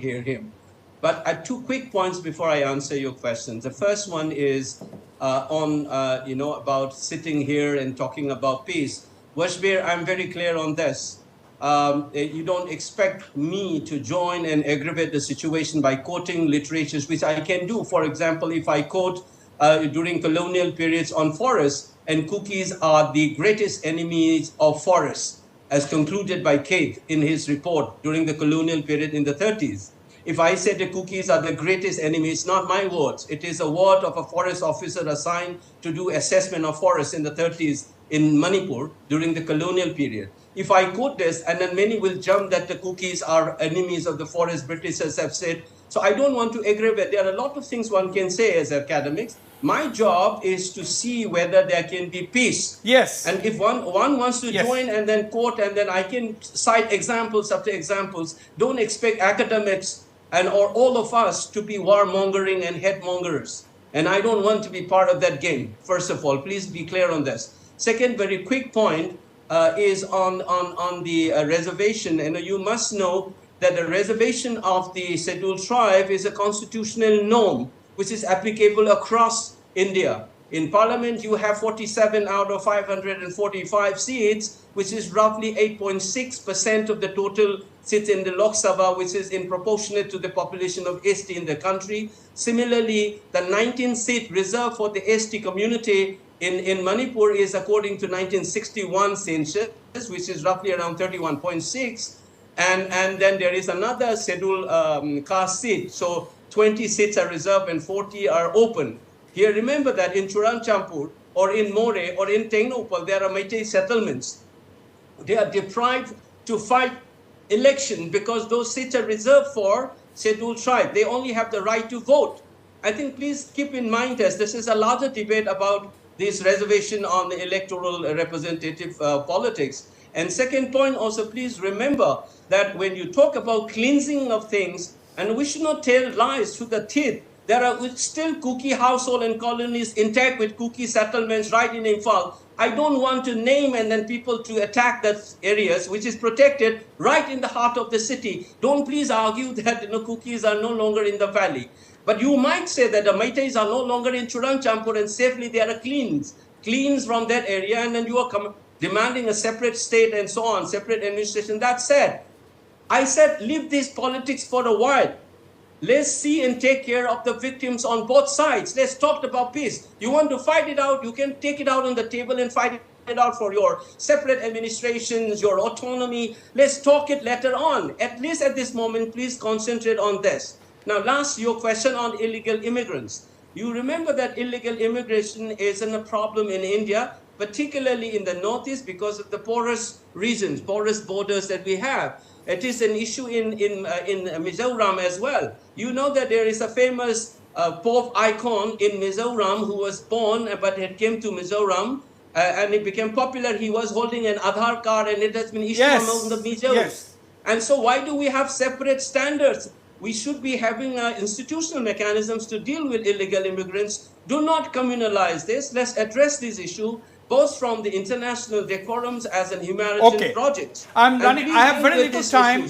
hear him. But two quick points before I answer your questions. The first one is about sitting here and talking about peace. Washbir, I'm very clear on this. You don't expect me to join and aggravate the situation by quoting literatures, which I can do. For example, if I quote during colonial periods on forests, and Kukis are the greatest enemies of forests, as concluded by Keith in his report during the colonial period in the 30s. If I say the Kukis are the greatest enemy, it's not my words. It is a word of a forest officer assigned to do assessment of forests in the 30s in Manipur during the colonial period. If I quote this, and then many will jump that the Kukis are enemies of the forest, Britishers have said. So I don't want to aggravate. There are a lot of things one can say as academics. My job is to see whether there can be peace. Yes. And if one wants to join and then quote, and then I can cite examples after examples, don't expect academics or all of us to be warmongering and headmongers. And I don't want to be part of that game. First of all, please be clear on this. Second, very quick point is on the reservation. And you must know that the reservation of the scheduled tribe is a constitutional norm, which is applicable across India. In Parliament, you have 47 out of 545 seats, which is roughly 8.6% of the total seats in the Lok Sabha, which is in proportionate to the population of ST in the country. Similarly, the 19th seat reserved for the ST community in Manipur is according to 1961 census, which is roughly around 31.6. And then there is another scheduled caste seat. So 20 seats are reserved and 40 are open. Here, remember that in Churangchampur or in More or in Tengnopal, there are Meitei settlements. They are deprived to fight election because those seats are reserved for scheduled tribe. They only have the right to vote. I think please keep in mind this. This is a larger debate about this reservation on the electoral representative politics. And second point also, please remember that when you talk about cleansing of things, and we should not tell lies through the teeth, there are still Kuki household and colonies intact with Kuki settlements right in Imphal. I don't want to name and then people to attack that areas which is protected right in the heart of the city. Don't please argue that Kukis are no longer in the valley. But you might say that the Meiteis are no longer in Churangchampur and safely they are cleans from that area, and then you are demanding a separate state and so on, separate administration. That said, I said leave these politics for a while. Let's see and take care of the victims on both sides. Let's talk about peace. You want to fight it out, you can take it out on the table and fight it out for your separate administrations, your autonomy. Let's talk it later on. At least at this moment, please concentrate on this. Now, last, your question on illegal immigrants. You remember that illegal immigration isn't a problem in India, particularly in the Northeast because of the porous regions, porous borders that we have. It is an issue in Mizoram as well. You know that there is a famous Pope icon in Mizoram who was born but had came to Mizoram and it became popular. He was holding an Aadhaar card and it has been issued among the Mizos. Yes. And so why do we have separate standards? We should be having institutional mechanisms to deal with illegal immigrants. Do not communalize this. Let's address this issue both from the international decorums as an humanitarian project. I'm running. I have very little time.